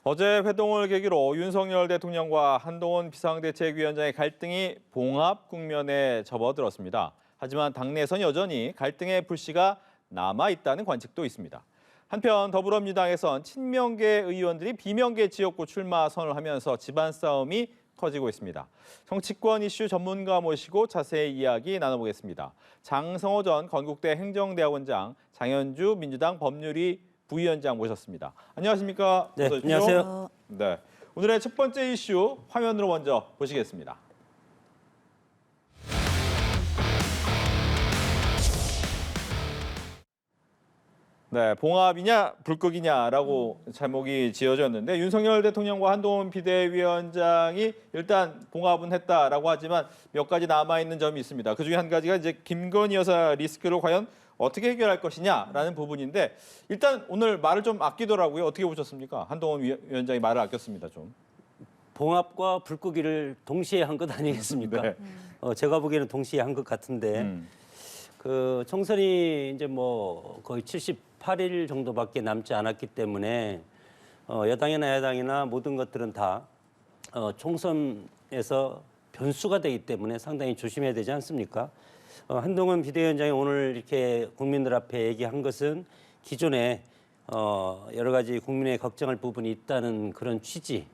어제 회동을 계기로 윤석열 대통령과 한동훈 비상대책위원장의 갈등이 봉합 국면에 접어들었습니다. 하지만 당내에선 여전히 갈등의 불씨가 남아있다는 관측도 있습니다. 한편 더불어민주당에선 친명계 의원들이 비명계 지역구 출마 선언을 하면서 집안 싸움이 커지고 있습니다. 정치권 이슈 전문가 모시고 자세히 이야기 나눠보겠습니다. 장성호 전 건국대 행정대학원장, 장현주 민주당 법률위 부위원장 모셨습니다. 안녕하십니까? 네, 안녕하세요. 네, 오늘의 첫 번째 이슈 화면으로 먼저 보시겠습니다. 네, 봉합이냐 불극이냐라고 제목이 지어졌는데 윤석열 대통령과 한동훈 비대위원장이 일단 봉합은 했다라고 하지만 몇 가지 남아있는 점이 있습니다. 그중에 한 가지가 이제 김건희 여사 리스크를 과연 어떻게 해결할 것이냐라는 부분인데 일단 오늘 말을 좀 아끼더라고요. 어떻게 보셨습니까? 한동훈 위원장이 말을 아꼈습니다. 좀. 봉합과 불끄기를 동시에 한 것 아니겠습니까? 네. 제가 보기에는 동시에 한 것 같은데 그 총선이 이제 뭐 거의 78일 정도밖에 남지 않았기 때문에 여당이나 야당이나 모든 것들은 다 총선에서 변수가 되기 때문에 상당히 조심해야 되지 않습니까? 한동훈 비대위원장이 오늘 이렇게 국민들 앞에 얘기한 것은 기존에 여러 가지 국민의 걱정할 부분이 있다는 그런 취지.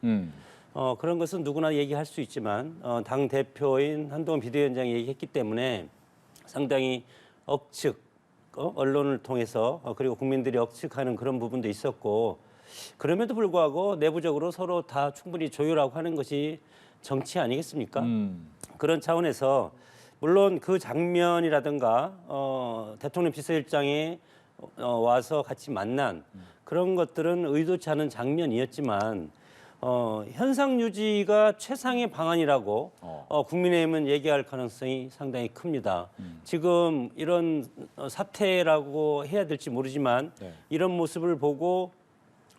그런 것은 누구나 얘기할 수 있지만 당 대표인 한동훈 비대위원장이 얘기했기 때문에 상당히 억측, 언론을 통해서 그리고 국민들이 억측하는 그런 부분도 있었고 그럼에도 불구하고 내부적으로 서로 다 충분히 조율하고 하는 것이 정치 아니겠습니까? 그런 차원에서 물론 그 장면이라든가 대통령 비서실장이 와서 같이 만난 그런 것들은 의도치 않은 장면이었지만 현상 유지가 최상의 방안이라고 국민의힘은 얘기할 가능성이 상당히 큽니다. 지금 이런 사태라고 해야 될지 모르지만 이런 모습을 보고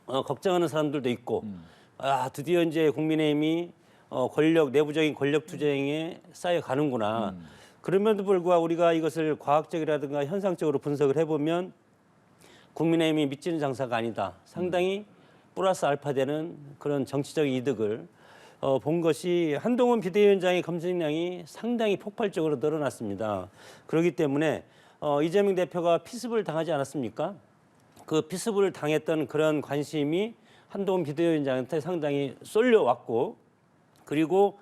걱정하는 사람들도 있고 드디어 이제 국민의힘이 내부적인 권력 투쟁에 쌓여가는구나. 그럼에도 불구하고 우리가 이것을 과학적이라든가 현상적으로 분석을 해보면 국민의힘이 미치는 장사가 아니다. 상당히 플러스 알파 되는 그런 정치적 이득을 본 것이 한동훈 비대위원장의 검색량이 상당히 폭발적으로 늘어났습니다. 그렇기 때문에 이재명 대표가 피습을 당하지 않았습니까? 그 피습을 당했던 그런 관심이 한동훈 비대위원장한테 상당히 쏠려왔고 그리고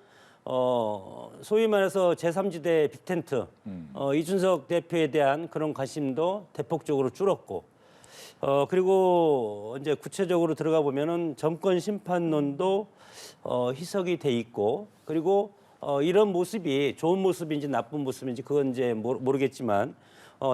소위 말해서 제3지대 빅텐트 이준석 대표에 대한 그런 관심도 대폭적으로 줄었고 그리고 이제 구체적으로 들어가 보면은 정권 심판론도 희석이 돼 있고 그리고 이런 모습이 좋은 모습인지 나쁜 모습인지 그건 이제 모르겠지만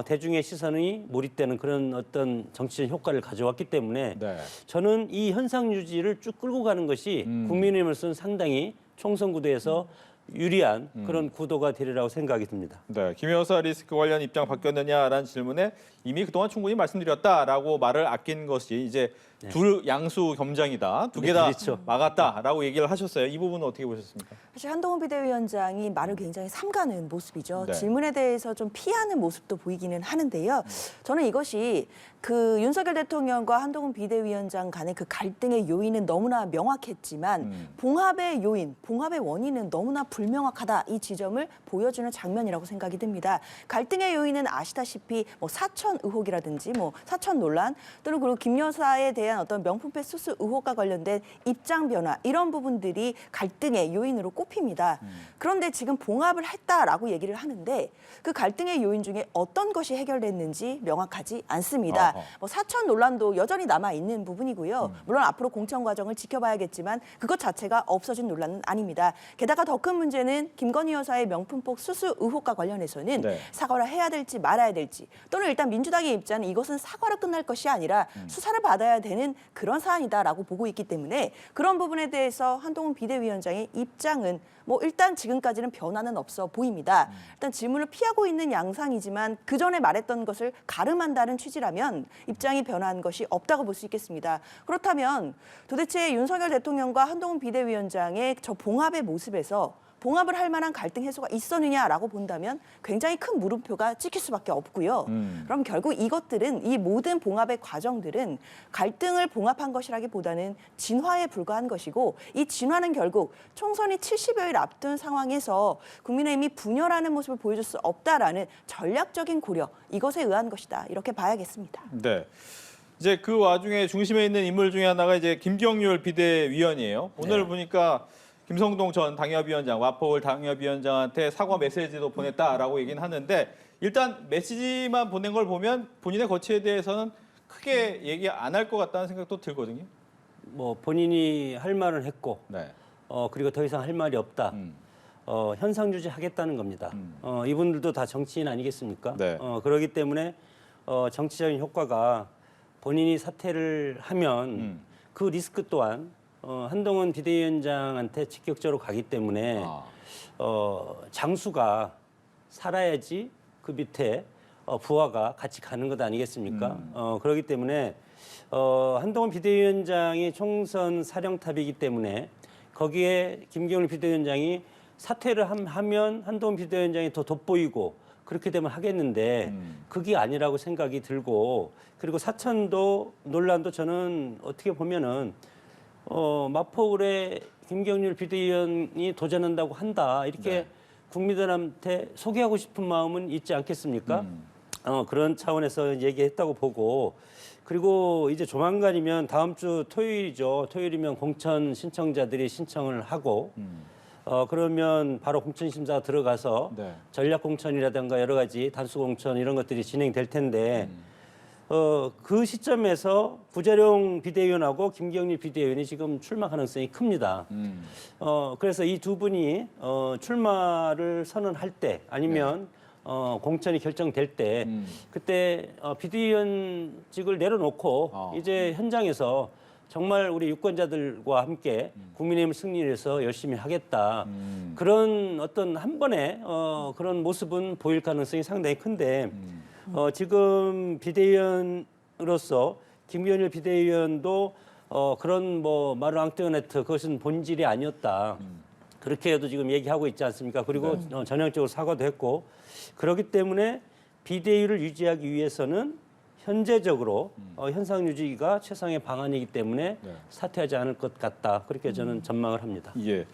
대중의 시선이 몰입되는 그런 어떤 정치적 효과를 가져왔기 때문에 저는 이 현상 유지를 쭉 끌고 가는 것이 국민의힘으로서는 상당히 총선 구도에서 유리한 그런 구도가 되리라고 생각이 듭니다. 네, 김 여사 리스크 관련 입장 바뀌었느냐라는 질문에 이미 그동안 충분히 말씀드렸다라고 말을 아낀 것이 이제 둘 양수 겸장이다. 두 개 다 그렇죠. 막았다라고 얘기를 하셨어요. 이 부분은 어떻게 보셨습니까? 사실 한동훈 비대위원장이 말을 굉장히 삼가는 모습이죠. 네. 질문에 대해서 좀 피하는 모습도 보이기는 하는데요. 저는 이것이 그 윤석열 대통령과 한동훈 비대위원장 간의 그 갈등의 요인은 너무나 명확했지만 봉합의 요인, 봉합의 원인은 너무나 불명확하다. 이 지점을 보여주는 장면이라고 생각이 듭니다. 갈등의 요인은 아시다시피 뭐 사천 의혹이라든지 뭐 사천 논란 또는 그리고 김 여사에 대한 어떤 명품백 수수 의혹과 관련된 입장 변화 이런 부분들이 갈등의 요인으로 꼽힙니다. 그런데 지금 봉합을 했다라고 얘기를 하는데 그 갈등의 요인 중에 어떤 것이 해결됐는지 명확하지 않습니다. 뭐 사천 논란도 여전히 남아 있는 부분이고요. 물론 앞으로 공천 과정을 지켜봐야겠지만 그것 자체가 없어진 논란은 아닙니다. 게다가 더 큰 문제는 김건희 여사의 명품복 수수 의혹과 관련해서는 사과를 해야 될지 말아야 될지 또는 일단 민주당의 입장은 이것은 사과로 끝날 것이 아니라 수사를 받아야 되는 그런 사안이다라고 보고 있기 때문에 그런 부분에 대해서 한동훈 비대위원장의 입장은 뭐 일단 지금까지는 변화는 없어 보입니다. 일단 질문을 피하고 있는 양상이지만 그 전에 말했던 것을 가름한다는 취지라면 입장이 변한 것이 없다고 볼 수 있겠습니다. 그렇다면 도대체 윤석열 대통령과 한동훈 비대위원장의 저 봉합의 모습에서 봉합을 할 만한 갈등 해소가 있었느냐라고 본다면 굉장히 큰 물음표가 찍힐 수밖에 없고요. 그럼 결국 이것들은 이 모든 봉합의 과정들은 갈등을 봉합한 것이라기보다는 진화에 불과한 것이고 이 진화는 결국 총선이 70여일 앞둔 상황에서 국민의힘이 분열하는 모습을 보여줄 수 없다라는 전략적인 고려 이것에 의한 것이다 이렇게 봐야겠습니다. 네. 이제 그 와중에 중심에 있는 인물 중에 하나가 이제 김경률 비대위원이에요. 오늘 네. 보니까 김성동 전 당협위원장, 와포홀 당협위원장한테 사과 메시지도 보냈다라고 얘기는 하는데 일단 메시지만 보낸 걸 보면 본인의 거취에 대해서는 크게 얘기 안 할 것 같다는 생각도 들거든요. 뭐 본인이 할 말은 했고 네. 그리고 더 이상 할 말이 없다. 현상 유지하겠다는 겁니다. 이분들도 다 정치인 아니겠습니까? 네. 그렇기 때문에 정치적인 효과가 본인이 사퇴를 하면 그 리스크 또한 한동훈 비대위원장한테 직격적으로 가기 때문에 장수가 살아야지 그 밑에 부하가 같이 가는 것 아니겠습니까? 그렇기 때문에 한동훈 비대위원장이 총선 사령탑이기 때문에 거기에 김경률 비대위원장이 사퇴를 하면 한동훈 비대위원장이 더 돋보이고 그렇게 되면 하겠는데 그게 아니라고 생각이 들고 그리고 사천도 논란도 저는 어떻게 보면은 마포울에 김경률 비대위원이 도전한다고 한다 이렇게 국민들한테 소개하고 싶은 마음은 있지 않겠습니까? 그런 차원에서 얘기했다고 보고 그리고 이제 조만간이면 다음 주 토요일이죠. 토요일이면 공천 신청자들이 신청을 하고 그러면 바로 공천심사가 들어가서 네. 전략공천이라든가 여러 가지 단수공천 이런 것들이 진행될 텐데 그 시점에서 구재룡 비대위원하고 김경률 비대위원이 지금 출마 가능성이 큽니다. 그래서 이 두 분이 출마를 선언할 때 아니면 공천이 결정될 때 그때 비대위원직을 내려놓고 이제 현장에서 정말 우리 유권자들과 함께 국민의힘을 승리해서 열심히 하겠다. 그런 어떤 한 번의 그런 모습은 보일 가능성이 상당히 큰데 지금 비대위원으로서 김경률 비대위원도 그런 뭐 마르앙뚜아네트 그것은 본질이 아니었다. 그렇게 해도 지금 얘기하고 있지 않습니까? 그리고 전형적으로 사과도 했고 그렇기 때문에 비대위를 유지하기 위해서는 현재적으로 현상 유지가 최상의 방안이기 때문에 사퇴하지 않을 것 같다. 그렇게 저는 전망을 합니다. 예.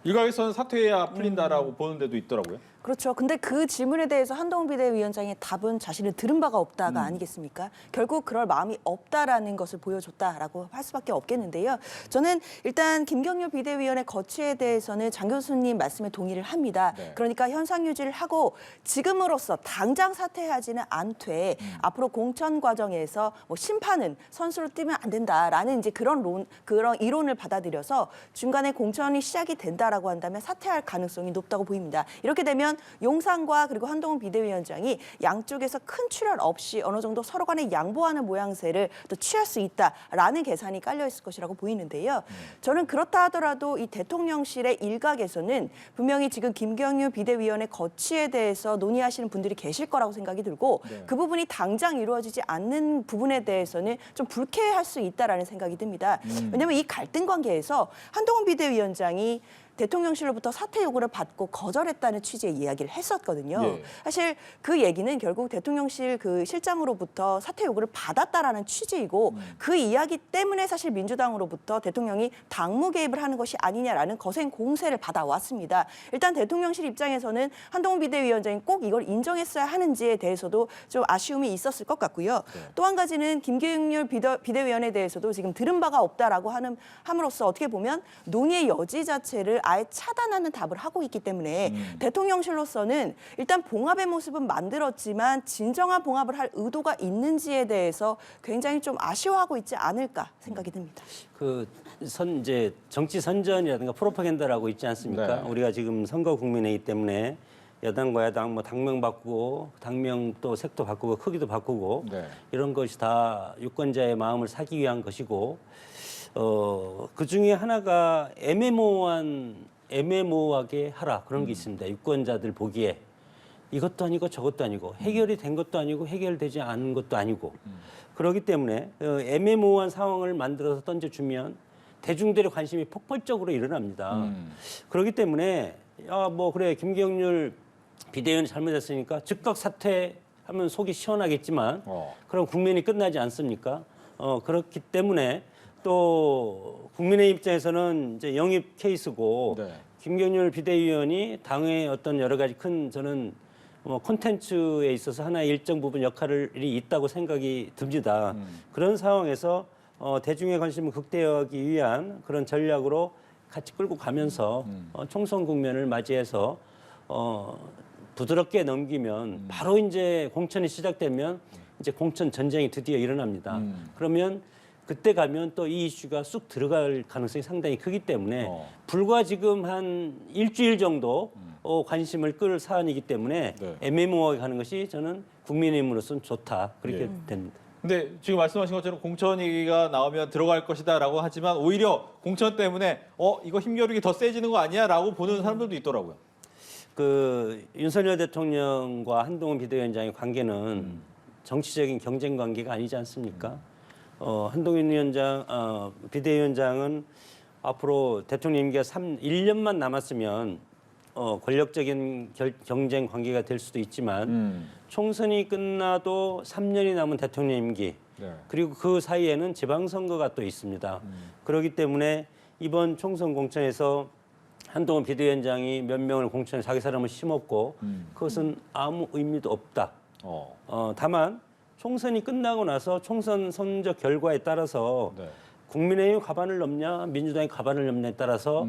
일각에서는 사퇴해야 풀린다라고 보는 데도 있더라고요. 그렇죠. 근데 그 질문에 대해서 한동훈 비대위원장의 답은 자신은 들은 바가 없다가 아니겠습니까? 결국 그럴 마음이 없다라는 것을 보여줬다라고 할 수밖에 없겠는데요. 저는 일단 김경률 비대위원의 거취에 대해서는 장 교수님 말씀에 동의를 합니다. 네. 그러니까 현상 유지를 하고 지금으로서 당장 사퇴하지는 않되 앞으로 공천 과정에서 뭐 심판은 선수로 뛰면 안 된다라는 이제 그런 이론을 받아들여서 중간에 공천이 시작이 된다라고 한다면 사퇴할 가능성이 높다고 보입니다. 이렇게 되면 용산과 그리고 한동훈 비대위원장이 양쪽에서 큰 출혈 없이 어느 정도 서로 간에 양보하는 모양새를 또 취할 수 있다라는 계산이 깔려 있을 것이라고 보이는데요. 저는 그렇다 하더라도 이 대통령실의 일각에서는 분명히 지금 김경률 비대위원의 거취에 대해서 논의하시는 분들이 계실 거라고 생각이 들고 그 부분이 당장 이루어지지 않는 부분에 대해서는 좀 불쾌할 수 있다라는 생각이 듭니다. 왜냐하면 이 갈등 관계에서 한동훈 비대위원장이 대통령실로부터 사퇴 요구를 받고 거절했다는 취지의 이야기를 했었거든요. 예. 사실 그 얘기는 결국 대통령실 그 실장으로부터 사퇴 요구를 받았다라는 취지이고 그 이야기 때문에 사실 민주당으로부터 대통령이 당무 개입을 하는 것이 아니냐라는 거센 공세를 받아왔습니다. 일단 대통령실 입장에서는 한동훈 비대위원장이 꼭 이걸 인정했어야 하는지에 대해서도 좀 아쉬움이 있었을 것 같고요. 또 한 가지는 김경률 비대위원에 대해서도 지금 들은 바가 없다라고 함으로써 어떻게 보면 논의의 여지 자체를 아예 차단하는 답을 하고 있기 때문에 대통령실로서는 일단 봉합의 모습은 만들었지만 진정한 봉합을 할 의도가 있는지에 대해서 굉장히 좀 아쉬워하고 있지 않을까 생각이 듭니다. 이제 정치 선전이라든가 프로파간다라고 있지 않습니까? 네. 우리가 지금 선거 국민이기 때문에 여당과 야당 뭐 당명 바꾸고 당명 또 색도 바꾸고 크기도 바꾸고 네. 이런 것이 다 유권자의 마음을 사기 위한 것이고 그 중에 하나가 애매모호하게 하라 그런 게 있습니다. 유권자들 보기에 이것도 아니고 저것도 아니고 해결이 된 것도 아니고 해결되지 않은 것도 아니고 그렇기 때문에 애매모호한 상황을 만들어서 던져주면 대중들의 관심이 폭발적으로 일어납니다. 그렇기 때문에 야, 뭐 그래 김경률 비대위원이 잘못했으니까 즉각 사퇴하면 속이 시원하겠지만 그럼 국면이 끝나지 않습니까? 그렇기 때문에 또 국민의 입장에서는 이제 영입 케이스고 네. 김경률 비대위원이 당의 어떤 여러 가지 큰 저는 콘텐츠에 있어서 하나의 일정 부분 역할이 있다고 생각이 듭니다. 그런 상황에서 대중의 관심을 극대화하기 위한 그런 전략으로 같이 끌고 가면서 총선 국면을 맞이해서 부드럽게 넘기면 바로 이제 공천이 시작되면 이제 공천 전쟁이 드디어 일어납니다. 그러면 그때 가면 또 이 이슈가 쑥 들어갈 가능성이 상당히 크기 때문에 불과 지금 한 일주일 정도 관심을 끌 사안이기 때문에 네. 애매모호하게 하는 것이 저는 국민의힘으로서는 좋다 그렇게 예. 됩니다. 근데 지금 말씀하신 것처럼 공천 얘기가 나오면 들어갈 것이다라고 하지만 오히려 공천 때문에 이거 힘겨루기 더 세지는 거 아니야라고 보는 사람들도 있더라고요. 그 윤석열 대통령과 한동훈 비대위원장의 관계는 정치적인 경쟁 관계가 아니지 않습니까? 한동훈 위원장, 비대위원장은 앞으로 대통령 임기가 1년만 남았으면 권력적인 경쟁 관계가 될 수도 있지만 총선이 끝나도 3년이 남은 대통령 임기 네. 그리고 그 사이에는 지방선거가 또 있습니다. 그렇기 때문에 이번 총선 공천에서 한동훈 비대위원장이 몇 명을 공천에 자기 사람을 심었고 그것은 아무 의미도 없다. 다만 총선이 끝나고 나서 총선 선거 결과에 따라서 네. 국민의힘 가반을 넘냐 민주당이 가반을 넘냐에 따라서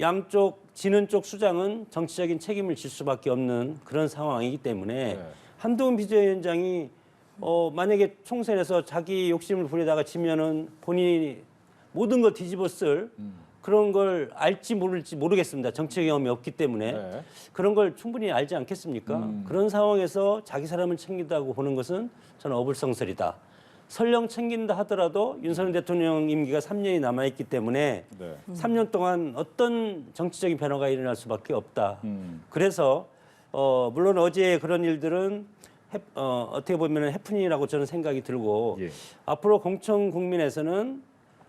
양쪽 지는 쪽 수장은 정치적인 책임을 질 수밖에 없는 그런 상황이기 때문에 네. 한동훈 비대위원장이 만약에 총선에서 자기 욕심을 부리다가 지면은 본인이 모든 걸 뒤집어 쓸 그런 걸 알지 모를지 모르겠습니다. 정치 경험이 없기 때문에 네. 그런 걸 충분히 알지 않겠습니까? 그런 상황에서 자기 사람을 챙긴다고 보는 것은 저는 어불성설이다. 설령 챙긴다 하더라도 윤석열 대통령 임기가 3년이 남아있기 때문에 네. 3년 동안 어떤 정치적인 변화가 일어날 수밖에 없다. 그래서 물론 어제 그런 일들은 어떻게 보면 해프닝이라고 저는 생각이 들고 예. 앞으로 공천 국민에서는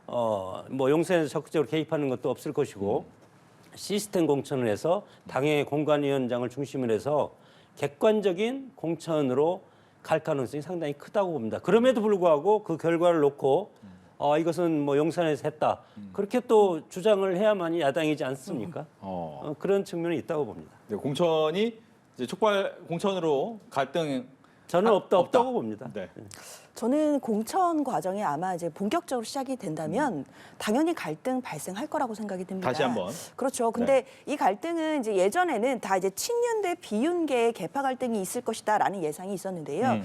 뭐 용선에서 적극적으로 개입하는 것도 없을 것이고 시스템 공천을 해서 당의 공관위원장을 중심으로 해서 객관적인 공천으로 갈 가능성이 상당히 크다고 봅니다. 그럼에도 불구하고 그 결과를 놓고 이것은 뭐 용산에서 했다. 그렇게 또 주장을 해야만이 야당이지 않습니까? 그런 측면이 있다고 봅니다. 네, 공천이 이제 촉발 공천으로 갈등 저는 없다. 없다고 봅니다. 네. 저는 공천 과정이 아마 이제 본격적으로 시작이 된다면 당연히 갈등 발생할 거라고 생각이 듭니다. 다시 한번. 그렇죠. 근데 이 갈등은 이제 예전에는 다 이제 친윤 대 비윤계의 계파 갈등이 있을 것이다라는 예상이 있었는데요.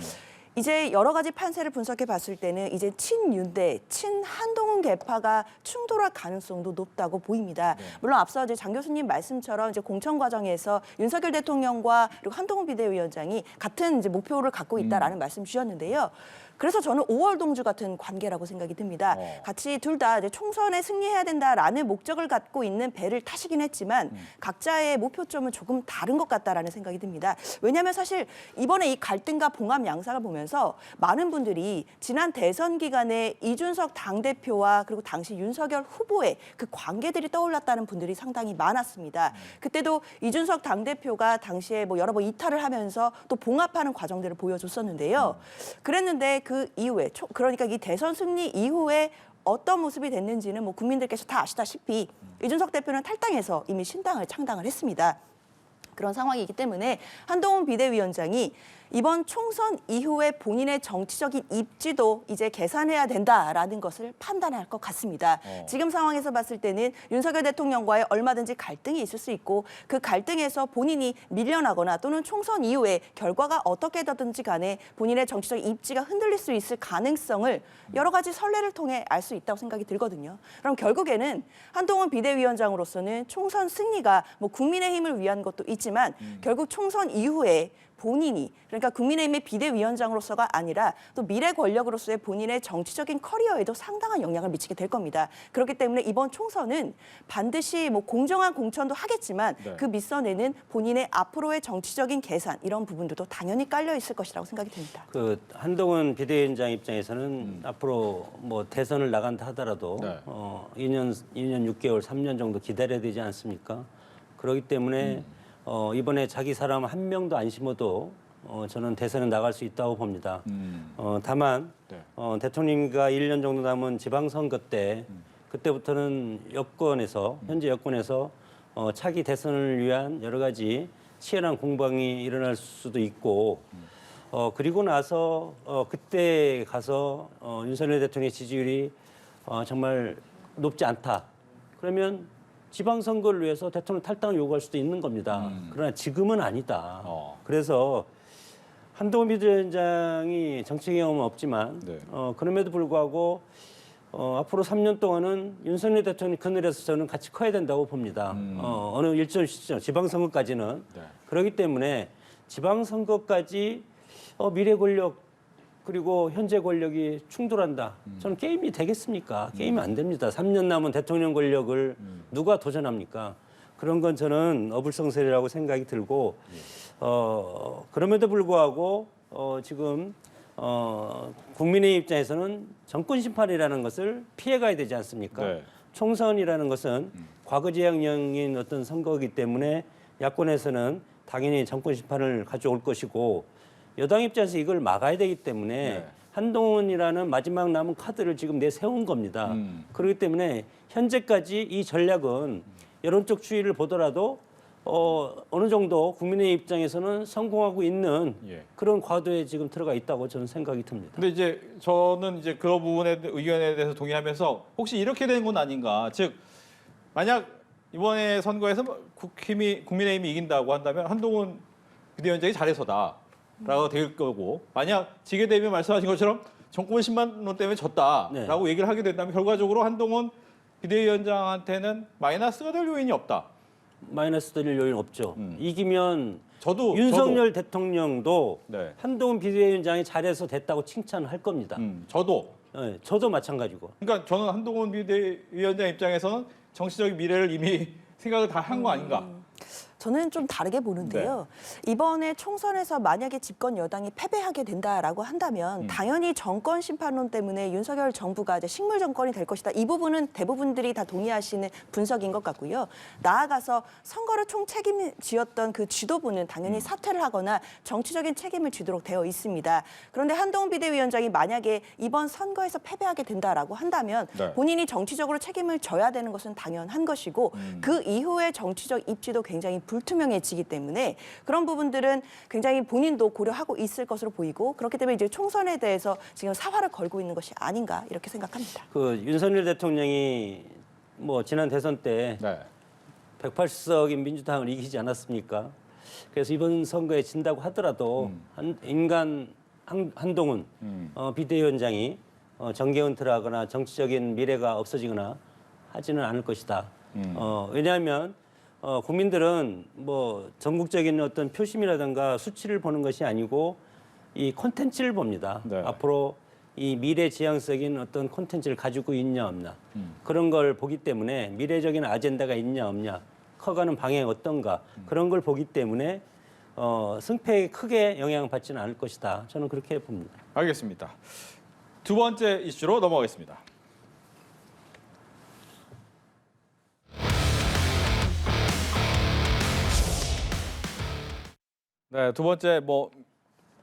이제 여러 가지 판세를 분석해 봤을 때는 이제 친윤대, 친한동훈 계파가 충돌할 가능성도 높다고 보입니다. 물론 앞서 이제 장 교수님 말씀처럼 이제 공천 과정에서 윤석열 대통령과 그리고 한동훈 비대위원장이 같은 이제 목표를 갖고 있다라는 말씀 주셨는데요. 그래서 저는 5월 동주 같은 관계라고 생각이 듭니다. 같이 둘 다 이제 총선에 승리해야 된다라는 목적을 갖고 있는 배를 타시긴 했지만 각자의 목표점은 조금 다른 것 같다라는 생각이 듭니다. 왜냐하면 사실 이번에 이 갈등과 봉합 양상을 보면서 많은 분들이 지난 대선 기간에 이준석 당대표와 그리고 당시 윤석열 후보의 그 관계들이 떠올랐다는 분들이 상당히 많았습니다. 그때도 이준석 당대표가 당시에 뭐 여러 번 이탈을 하면서 또 봉합하는 과정들을 보여줬었는데요. 그랬는데 그 이후에 그러니까 이 대선 승리 이후에 어떤 모습이 됐는지는 뭐 국민들께서 다 아시다시피 이준석 대표는 탈당해서 이미 신당을 창당을 했습니다. 그런 상황이기 때문에 한동훈 비대위원장이 이번 총선 이후에 본인의 정치적인 입지도 이제 계산해야 된다라는 것을 판단할 것 같습니다. 지금 상황에서 봤을 때는 윤석열 대통령과의 얼마든지 갈등이 있을 수 있고 그 갈등에서 본인이 밀려나거나 또는 총선 이후에 결과가 어떻게 되든지 간에 본인의 정치적 입지가 흔들릴 수 있을 가능성을 여러 가지 선례를 통해 알 수 있다고 생각이 들거든요. 그럼 결국에는 한동훈 비대위원장으로서는 총선 승리가 뭐 국민의힘을 위한 것도 있지만 결국 총선 이후에 본인이 그러니까 국민의힘의 비대위원장으로서가 아니라 또 미래 권력으로서의 본인의 정치적인 커리어에도 상당한 영향을 미치게 될 겁니다. 그렇기 때문에 이번 총선은 반드시 뭐 공정한 공천도 하겠지만 그 밑선에는 본인의 앞으로의 정치적인 계산 이런 부분들도 당연히 깔려 있을 것이라고 생각이 듭니다. 그 한동훈 비대위원장 입장에서는 앞으로 뭐 대선을 나간다 하더라도 2년 6개월, 3년 정도 기다려야 되지 않습니까? 그렇기 때문에 이번에 자기 사람 한 명도 안 심어도 저는 대선에 나갈 수 있다고 봅니다. 다만 네. 대통령과 1년 정도 남은 지방선거 때 그때부터는 여권에서 현재 여권에서 차기 대선을 위한 여러 가지 치열한 공방이 일어날 수도 있고 그리고 나서 그때 가서 윤석열 대통령의 지지율이 정말 높지 않다. 그러면 지방선거를 위해서 대통령 탈당을 요구할 수도 있는 겁니다. 그러나 지금은 아니다. 그래서 한동훈 비대위원장이 정치 경험은 없지만 네. 그럼에도 불구하고 앞으로 3년 동안은 윤석열 대통령 그늘에서 저는 같이 커야 된다고 봅니다. 어느 일정 시점, 지방선거까지는. 네. 그렇기 때문에 지방선거까지 미래 권력 그리고 현재 권력이 충돌한다. 저는 게임이 되겠습니까? 게임이 안 됩니다. 3년 남은 대통령 권력을 누가 도전합니까? 그런 건 저는 어불성설이라고 생각이 들고 그럼에도 불구하고 지금 국민의 입장에서는 정권 심판이라는 것을 피해가야 되지 않습니까? 네. 총선이라는 것은 과거지향형인 어떤 선거이기 때문에 야권에서는 당연히 정권 심판을 가져올 것이고 여당 입장에서 이걸 막아야 되기 때문에 네. 한동훈이라는 마지막 남은 카드를 지금 내세운 겁니다. 그렇기 때문에 현재까지 이 전략은 여론적 추이를 보더라도 어느 정도 국민의 입장에서는 성공하고 있는 예. 그런 과도에 지금 들어가 있다고 저는 생각이 듭니다. 근데 이제 저는 이제 그 부분에 의견에 대해서 동의하면서 혹시 이렇게 되는 건 아닌가? 즉 만약 이번에 선거에서 국민의힘이 이긴다고 한다면 한동훈 비대위원장이 잘해서다라고 될 거고 만약 지게 되면 말씀하신 것처럼 정권 10만 원 때문에 졌다라고 네. 얘기를 하게 된다면 결과적으로 한동훈 비대위원장한테는 마이너스가 될 요인이 없다. 마이너스 될 요인 없죠. 이기면 저도 윤석열 대통령도 네. 한동훈 비대위원장이 잘해서 됐다고 칭찬할 겁니다. 저도 네, 저도 마찬가지고. 그러니까 저는 한동훈 비대위원장 입장에서는 정치적인 미래를 이미 생각을 다 한 거 아닌가? 저는 좀 다르게 보는데요. 이번에 총선에서 만약에 집권 여당이 패배하게 된다라고 한다면 당연히 정권 심판론 때문에 윤석열 정부가 이제 식물 정권이 될 것이다. 이 부분은 대부분들이 다 동의하시는 분석인 것 같고요. 나아가서 선거를 총 책임지었던 그 지도부는 당연히 사퇴를 하거나 정치적인 책임을 지도록 되어 있습니다. 그런데 한동훈 비대위원장이 만약에 이번 선거에서 패배하게 된다라고 한다면 네. 본인이 정치적으로 책임을 져야 되는 것은 당연한 것이고 그 이후의 정치적 입지도 굉장히 불투명해지기 때문에 그런 부분들은 굉장히 본인도 고려하고 있을 것으로 보이고 그렇기 때문에 이제 총선에 대해서 지금 사활을 걸고 있는 것이 아닌가 이렇게 생각합니다. 그 윤석열 대통령이 뭐 지난 대선 때 네. 180석인 민주당을 이기지 않았습니까? 그래서 이번 선거에 진다고 하더라도 한동훈 비대위원장이 정계 은퇴를 하거나 정치적인 미래가 없어지거나 하지는 않을 것이다. 왜냐하면 국민들은 뭐 전국적인 어떤 표심이라든가 수치를 보는 것이 아니고 이 콘텐츠를 봅니다. 네. 앞으로 이 미래 지향적인 어떤 콘텐츠를 가지고 있냐 없냐 그런 걸 보기 때문에 미래적인 아젠다가 있냐 없냐 커가는 방향이 어떤가 그런 걸 보기 때문에 승패에 크게 영향을 받지는 않을 것이다. 저는 그렇게 봅니다. 알겠습니다. 두 번째 이슈로 넘어가겠습니다. 네, 두 번째 뭐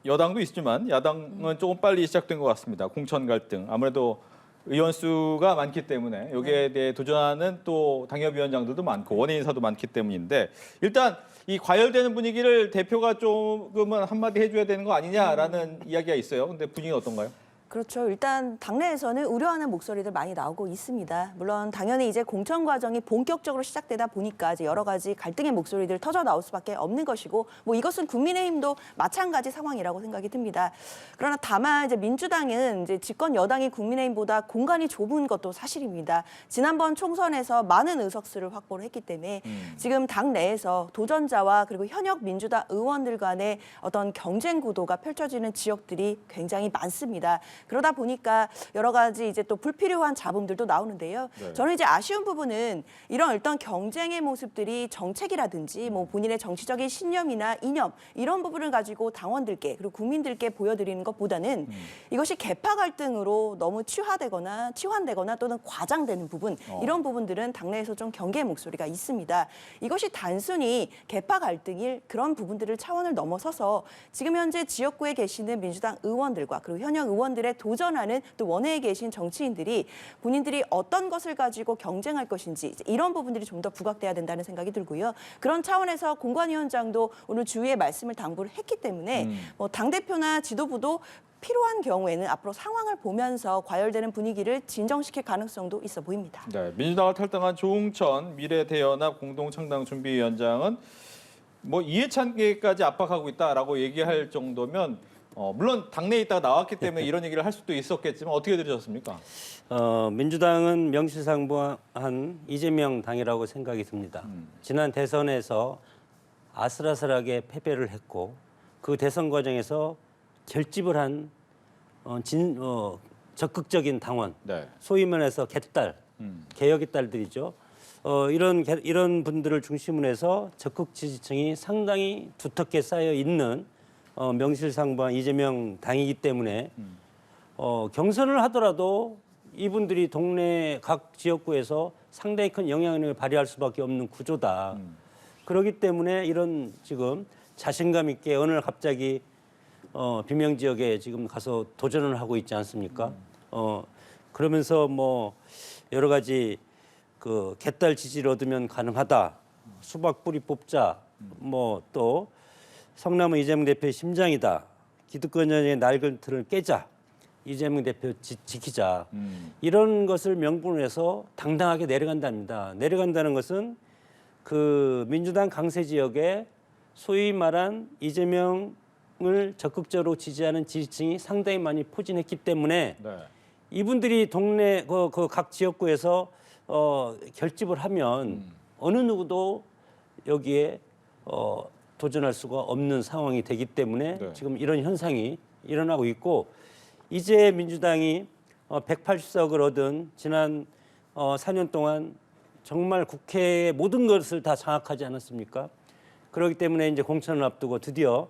여당도 있지만 야당은 조금 빨리 시작된 것 같습니다. 공천 갈등. 아무래도 의원 수가 많기 때문에 여기에 대해 도전하는 또 당협위원장들도 많고 원외 인사도 많기 때문인데 일단 이 과열되는 분위기를 대표가 조금은 한마디 해줘야 되는 거 아니냐라는 이야기가 있어요. 근데 분위기는 어떤가요? 그렇죠. 일단 당내에서는 우려하는 목소리들 많이 나오고 있습니다. 물론 당연히 이제 공천 과정이 본격적으로 시작되다 보니까 이제 여러 가지 갈등의 목소리들 터져 나올 수밖에 없는 것이고 뭐 이것은 국민의힘도 마찬가지 상황이라고 생각이 듭니다. 그러나 다만 이제 민주당은 이제 집권 여당이 국민의힘보다 공간이 좁은 것도 사실입니다. 지난번 총선에서 많은 의석수를 확보를 했기 때문에 지금 당 내에서 도전자와 그리고 현역 민주당 의원들 간의 어떤 경쟁 구도가 펼쳐지는 지역들이 굉장히 많습니다. 그러다 보니까 여러 가지 이제 또 불필요한 잡음들도 나오는데요. 네. 저는 이제 아쉬운 부분은 이런 어떤 경쟁의 모습들이 정책이라든지 뭐 본인의 정치적인 신념이나 이념 이런 부분을 가지고 당원들께 그리고 국민들께 보여드리는 것보다는 이것이 계파 갈등으로 너무 치환되거나 또는 과장되는 부분 이런 부분들은 당내에서 좀 경계의 목소리가 있습니다. 이것이 단순히 계파 갈등일 그런 부분들을 차원을 넘어서서 지금 현재 지역구에 계시는 민주당 의원들과 그리고 현역 의원들에 도전하는 또 원외에 계신 정치인들이 본인들이 어떤 것을 가지고 경쟁할 것인지 이런 부분들이 좀 더 부각돼야 된다는 생각이 들고요. 그런 차원에서 공관위원장도 오늘 주위에 말씀을 당부를 했기 때문에 뭐 당대표나 지도부도 필요한 경우에는 앞으로 상황을 보면서 과열되는 분위기를 진정시킬 가능성도 있어 보입니다. 네, 민주당을 탈당한 조웅천 미래대연합 공동창당준비위원장은 뭐 이해찬계까지 압박하고 있다라고 얘기할 정도면 물론 당내에 있다가 나왔기 때문에 이런 얘기를 할 수도 있었겠지만 어떻게 들으셨습니까? 민주당은 명실상부한 이재명 당이라고 생각이 듭니다. 지난 대선에서 아슬아슬하게 패배를 했고 그 대선 과정에서 결집을 한 적극적인 당원, 네. 소위 말해서 개딸, 개혁의 딸들이죠. 이런 분들을 중심으로 해서 적극 지지층이 상당히 두텁게 쌓여 있는 명실상부한 이재명 당이기 때문에 경선을 하더라도 이분들이 동네 각 지역구에서 상당히 큰 영향력을 발휘할 수밖에 없는 구조다. 그렇기 때문에 이런 지금 자신감 있게 어느 날 갑자기 비명 지역에 지금 가서 도전을 하고 있지 않습니까? 그러면서 뭐 여러 가지 그 개딸 지지를 얻으면 가능하다. 수박 뿌리 뽑자. 뭐 또 성남은 이재명 대표의 심장이다. 기득권자의 낡은 틀을 깨자. 이재명 대표 지키자. 이런 것을 명분으로 해서 당당하게 내려간답니다. 내려간다는 것은 그 민주당 강세 지역에 소위 말한 이재명을 적극적으로 지지하는 지지층이 상당히 많이 포진했기 때문에 네. 이분들이 동네 그 각 지역구에서 결집을 하면 어느 누구도 여기에 도전할 수가 없는 상황이 되기 때문에 네. 지금 이런 현상이 일어나고 있고 이제 민주당이 180석을 얻은 지난 4년 동안 정말 국회의 모든 것을 다 장악하지 않았습니까? 그렇기 때문에 이제 공천을 앞두고 드디어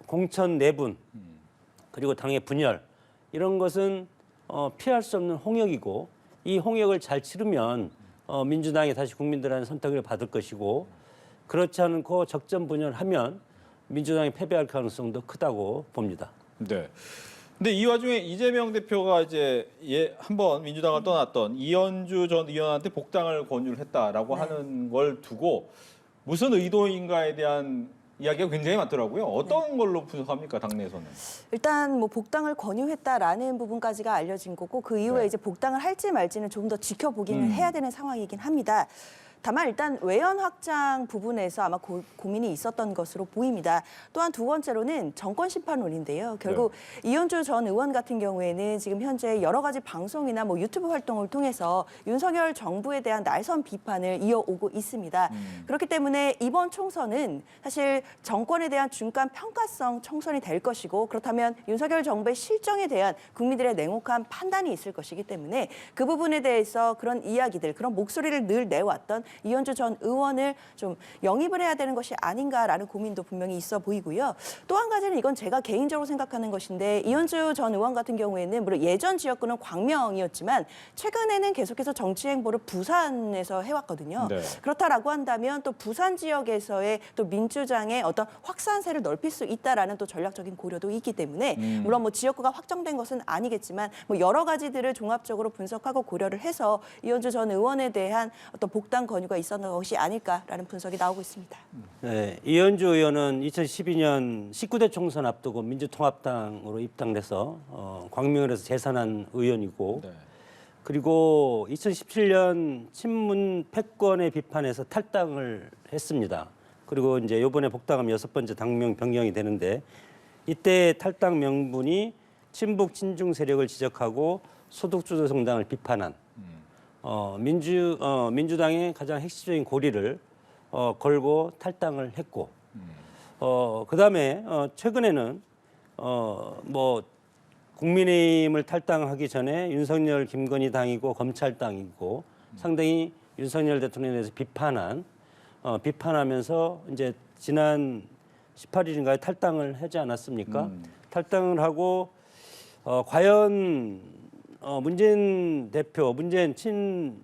공천 내분 그리고 당의 분열 이런 것은 피할 수 없는 홍역이고 이 홍역을 잘 치르면 민주당이 다시 국민들한테 선택을 받을 것이고 그렇지 않고 적전분열하면 민주당이 패배할 가능성도 크다고 봅니다. 네. 근데 이 와중에 이재명 대표가 이제 한번 민주당을 떠났던 이현주 전 의원한테 복당을 권유를 했다라고 네. 하는 걸 두고 무슨 의도인가에 대한 이야기가 굉장히 많더라고요. 어떤 걸로 분석합니까, 당내에서는? 일단 뭐 복당을 권유했다라는 부분까지가 알려진 거고 그 이후에 네. 이제 복당을 할지 말지는 조금 더 지켜보기는 해야 되는 상황이긴 합니다. 다만 일단 외연 확장 부분에서 아마 고민이 있었던 것으로 보입니다. 또한 두 번째로는 정권 심판론인데요. 결국 이현주 전 의원 같은 경우에는 지금 현재 여러 가지 방송이나 뭐 유튜브 활동을 통해서 윤석열 정부에 대한 날선 비판을 이어오고 있습니다. 그렇기 때문에 이번 총선은 사실 정권에 대한 중간 평가성 총선이 될 것이고 그렇다면 윤석열 정부의 실정에 대한 국민들의 냉혹한 판단이 있을 것이기 때문에 그 부분에 대해서 그런 이야기들, 그런 목소리를 늘 내왔던 이현주 전 의원을 좀 영입을 해야 되는 것이 아닌가라는 고민도 분명히 있어 보이고요. 또 한 가지는 이건 제가 개인적으로 생각하는 것인데 이현주 전 의원 같은 경우에는 물론 예전 지역구는 광명이었지만 최근에는 계속해서 정치 행보를 부산에서 해왔거든요. 네. 그렇다라고 한다면 또 부산 지역에서의 또 민주당의 어떤 확산세를 넓힐 수 있다라는 또 전략적인 고려도 있기 때문에 물론 뭐 지역구가 확정된 것은 아니겠지만 뭐 여러 가지들을 종합적으로 분석하고 고려를 해서 이현주 전 의원에 대한 어떤 복당 권유가 있었던 것이 아닐까라는 분석이 나오고 있습니다. 네, 이현주 의원은 2012년 19대 총선 앞두고 민주통합당으로 입당돼서 광명을 해서 재선한 의원이고 네. 그리고 2017년 친문 패권의 비판에서 탈당을 했습니다. 그리고 이제 이번에 복당하면 6번째 당명 변경이 되는데 이때 탈당 명분이 친북 친중 세력을 지적하고 소득주도 정당을 비판한 민주당의 가장 핵심적인 고리를 걸고 탈당을 했고 그다음에 최근에는 뭐 국민의힘을 탈당하기 전에 윤석열, 김건희 당이고 검찰당이고 상당히 윤석열 대통령에 대해서 비판하면서 이제 지난 18일인가에 탈당을 하지 않았습니까? 탈당을 하고 과연 문재인 대표, 문재인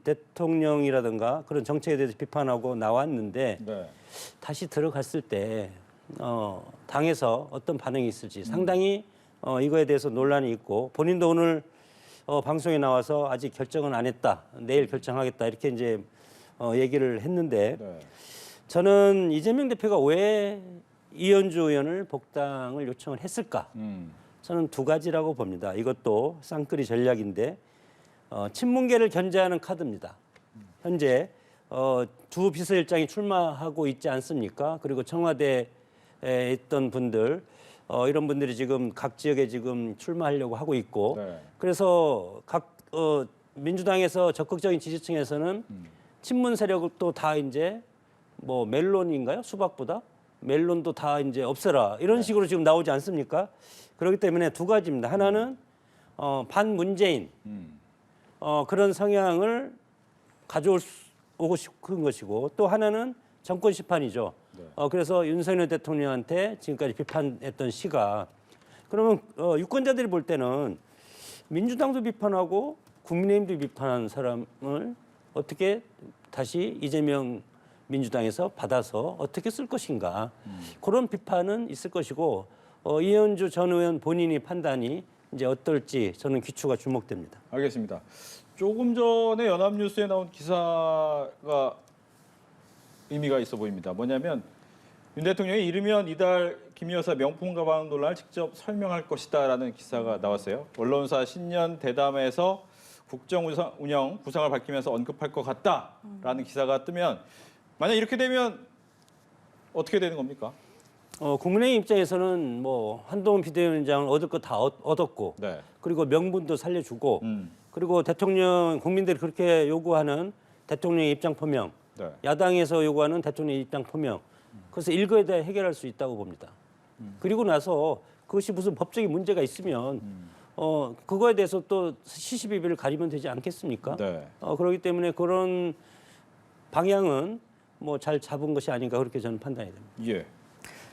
대통령이라든가 그런 정책에 대해서 비판하고 나왔는데 네. 다시 들어갔을 때 당에서 어떤 반응이 있을지 상당히 이거에 대해서 논란이 있고 본인도 오늘 방송에 나와서 아직 결정은 안 했다. 내일 결정하겠다. 이렇게 이제 얘기를 했는데 네. 저는 이재명 대표가 왜 이현주 의원을 복당을 요청을 했을까? 저는 두 가지라고 봅니다. 이것도 쌍끌이 전략인데 친문계를 견제하는 카드입니다. 현재 두 비서실장이 출마하고 있지 않습니까? 그리고 청와대에 있던 분들 이런 분들이 지금 각 지역에 지금 출마하려고 하고 있고 네. 그래서 각 민주당에서 적극적인 지지층에서는 친문 세력도 다 이제 뭐 멜론인가요? 수박보다 멜론도 다 이제 없애라 이런 식으로 지금 나오지 않습니까? 그렇기 때문에 두 가지입니다. 하나는 반문재인 그런 성향을 가져오고 싶은 것이고 또 하나는 정권 시판이죠. 그래서 윤석열 대통령한테 지금까지 비판했던 시가 그러면 유권자들이 볼 때는 민주당도 비판하고 국민의힘도 비판한 사람을 어떻게 다시 이재명 민주당에서 받아서 어떻게 쓸 것인가 그런 비판은 있을 것이고 이현주 전 의원 본인이 판단이 이제 어떨지 저는 귀추가 주목됩니다. 알겠습니다. 조금 전에 연합뉴스에 나온 기사가 의미가 있어 보입니다. 뭐냐면 윤 대통령이 이르면 이달 김 여사 명품 가방 논란을 직접 설명할 것이다라는 기사가 나왔어요. 언론사 신년 대담에서 국정 운영 구상을 밝히면서 언급할 것 같다라는 기사가 뜨면 만약 이렇게 되면 어떻게 되는 겁니까? 국민의힘 입장에서는 뭐 한동훈 비대위원장을 얻을 거 다 얻었고 네. 그리고 명분도 살려주고 그리고 대통령 국민들이 그렇게 요구하는 대통령의 입장 표명 네. 야당에서 요구하는 대통령의 입장 표명 그래서 일거에 대해 해결할 수 있다고 봅니다. 그리고 나서 그것이 무슨 법적인 문제가 있으면 그거에 대해서 또 시시비비를 가리면 되지 않겠습니까? 네. 그렇기 때문에 그런 방향은 뭐 잘 잡은 것이 아닌가 그렇게 저는 판단이 됩니다. 예.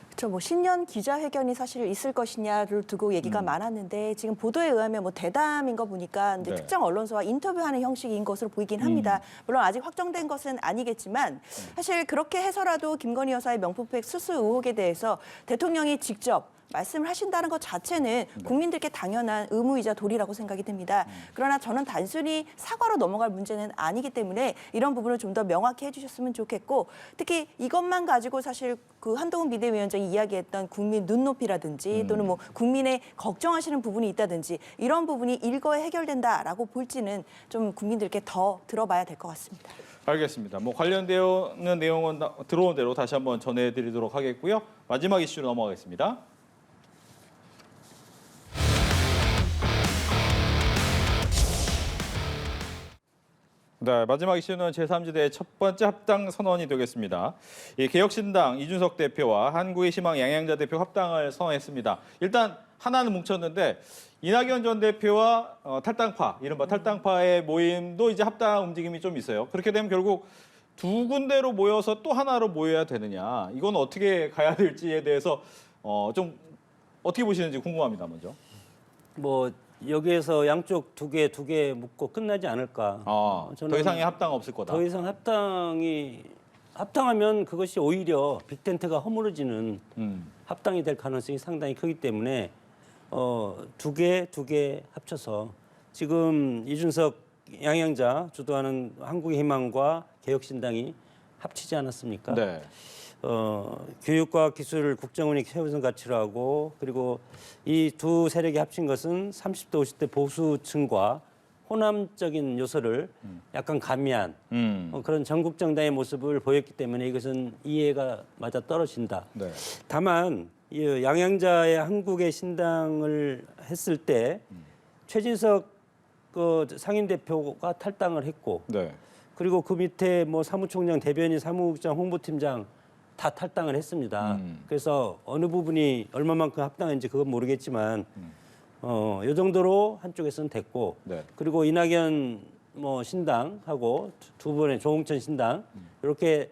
그렇죠. 뭐 신년 기자회견이 사실 있을 것이냐를 두고 얘기가 많았는데 지금 보도에 의하면 뭐 대담인 거 보니까 이제 네. 특정 언론사와 인터뷰하는 형식인 것으로 보이긴 합니다. 물론 아직 확정된 것은 아니겠지만 사실 그렇게 해서라도 김건희 여사의 명품백 수수 의혹에 대해서 대통령이 직접 말씀을 하신다는 것 자체는 국민들께 당연한 의무이자 도리라고 생각이 듭니다. 그러나 저는 단순히 사과로 넘어갈 문제는 아니기 때문에 이런 부분을 좀 더 명확히 해주셨으면 좋겠고 특히 이것만 가지고 사실 그 한동훈 비대위원장이 이야기했던 국민 눈높이라든지 또는 뭐 국민의 걱정하시는 부분이 있다든지 이런 부분이 일거에 해결된다라고 볼지는 좀 국민들께 더 들어봐야 될 것 같습니다. 알겠습니다. 뭐 관련되는 내용은 들어온 대로 다시 한번 전해드리도록 하겠고요. 마지막 이슈로 넘어가겠습니다. 네, 마지막 이슈는 제3지대의 첫 번째 합당 선언이 되겠습니다. 이 개혁신당 이준석 대표와 한국의 희망 양양자 대표 합당을 선언했습니다. 일단 하나는 뭉쳤는데 이낙연 전 대표와 탈당파, 이른바 탈당파의 모임도 이제 합당 움직임이 좀 있어요. 그렇게 되면 결국 두 군데로 모여서 또 하나로 모여야 되느냐, 이건 어떻게 가야 될지에 대해서 좀 어떻게 보시는지 궁금합니다. 먼저. 뭐 여기에서 양쪽 두 개 묶고 끝나지 않을까. 더 이상의 합당 없을 거다. 더 이상 합당하면 그것이 오히려 빅텐트가 허물어지는 합당이 될 가능성이 상당히 크기 때문에 두 개 합쳐서 지금 이준석 양양자 주도하는 한국의 희망과 개혁신당이 합치지 않았습니까? 네. 교육과 기술 국정원이 최우선 가치로 하고 그리고 이 두 세력이 합친 것은 30대 50대 보수층과 호남적인 요소를 약간 가미한 그런 전국 정당의 모습을 보였기 때문에 이것은 이해가 맞아 떨어진다. 네. 다만 이 양양자의 한국의 신당을 했을 때 최진석 그 상임 대표가 탈당을 했고 네. 그리고 그 밑에 뭐 사무총장, 대변인, 사무국장, 홍보팀장 다 탈당을 했습니다. 그래서 어느 부분이 얼마만큼 합당한지 그건 모르겠지만 이 정도로 한쪽에서는 됐고 네. 그리고 이낙연 뭐 신당하고 두 분의 조홍천 신당 이렇게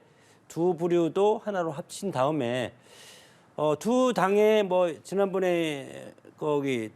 두 부류도 하나로 합친 다음에 두 당의 뭐 지난번에 거기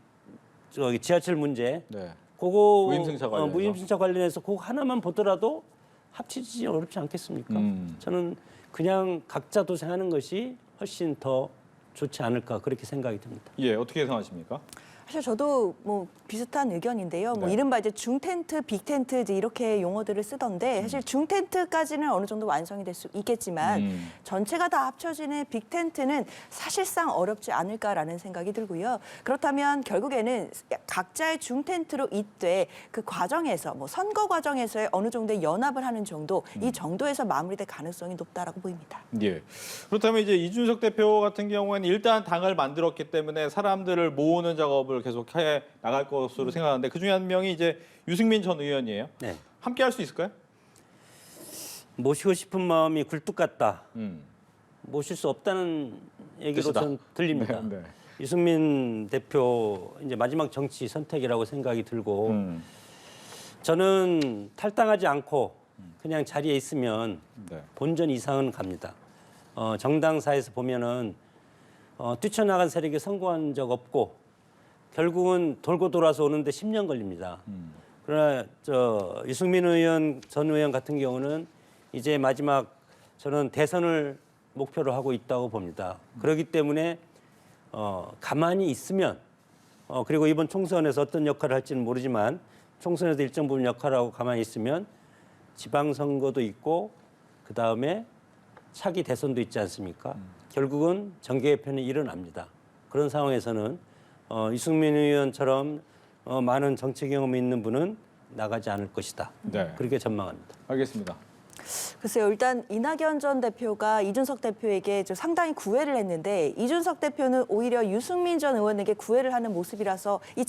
저기 지하철 문제 네. 그거 무임승차 관련해서. 무임승차 관련해서 그거 하나만 보더라도 합치지 어렵지 않겠습니까? 저는 그냥 각자 도생하는 것이 훨씬 더 좋지 않을까 그렇게 생각이 듭니다. 예, 어떻게 예상하십니까? 사실 저도 뭐 비슷한 의견인데요. 뭐 네. 이른바 이제 중텐트, 빅텐트 이제 이렇게 용어들을 쓰던데 사실 중텐트까지는 어느 정도 완성이 될 수 있겠지만 전체가 다 합쳐지는 빅텐트는 사실상 어렵지 않을까라는 생각이 들고요. 그렇다면 결국에는 각자의 중텐트로 이때 그 과정에서 뭐 선거 과정에서의 어느 정도의 연합을 하는 정도 이 정도에서 마무리될 가능성이 높다라고 보입니다. 예. 그렇다면 이제 이준석 대표 같은 경우에는 일단 당을 만들었기 때문에 사람들을 모으는 작업을 계속 해 나갈 것으로 생각하는데 그 중에 한 명이 이제 유승민 전 의원이에요. 네. 함께 할 수 있을까요? 모시고 싶은 마음이 굴뚝 같다. 음. 모실 수 없다는 얘기로 뜻이다. 전 들립니다. 네, 네. 유승민 대표 이제 마지막 정치 선택이라고 생각이 들고 저는 탈당하지 않고 그냥 자리에 있으면 네. 본전 이상은 갑니다. 정당사에서 보면은 뛰쳐나간 세력이 성공한 적 없고 결국은 돌고 돌아서 오는데 10년 걸립니다. 그러나 유승민 의원 전 의원 같은 경우는 이제 마지막 저는 대선을 목표로 하고 있다고 봅니다. 그렇기 때문에 가만히 있으면 그리고 이번 총선에서 어떤 역할을 할지는 모르지만 총선에서 일정 부분 역할을 하고 가만히 있으면 지방선거도 있고 그 다음에 차기 대선도 있지 않습니까? 결국은 정계개편이 일어납니다. 그런 상황에서는 유승민 의원처럼 많은 정치 경험이 있는 분은 나가지 않을 것이다. 네. 그렇게 전망합니다. 알겠습니다. 글쎄요, 일단 이낙연 전 대표가 이준석 대표에게 좀 상당히 구애를 했는데 이준석 대표는 오히려 유승민 전 의원에게 구애를 하는 모습이라서 이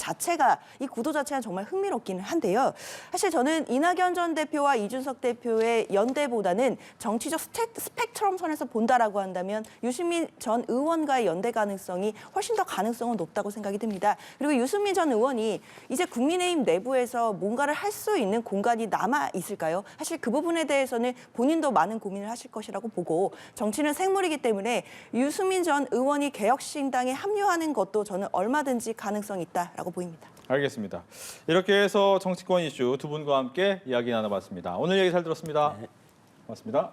구도 자체가 정말 흥미롭기는 한데요. 사실 저는 이낙연 전 대표와 이준석 대표의 연대보다는 정치적 스펙트럼 선에서 본다라고 한다면 유승민 전 의원과의 연대 가능성이 훨씬 더 가능성은 높다고 생각이 듭니다. 그리고 유승민 전 의원이 이제 국민의힘 내부에서 뭔가를 할 수 있는 공간이 남아 있을까요? 사실 그 부분에 대해서는 본인도 많은 고민을 하실 것이라고 보고 정치는 생물이기 때문에 유승민 전 의원이 개혁신당에 합류하는 것도 저는 얼마든지 가능성이 있다라고 보입니다. 알겠습니다. 이렇게 해서 정치권 이슈 두 분과 함께 이야기 나눠봤습니다. 오늘 얘기 잘 들었습니다. 고맙습니다.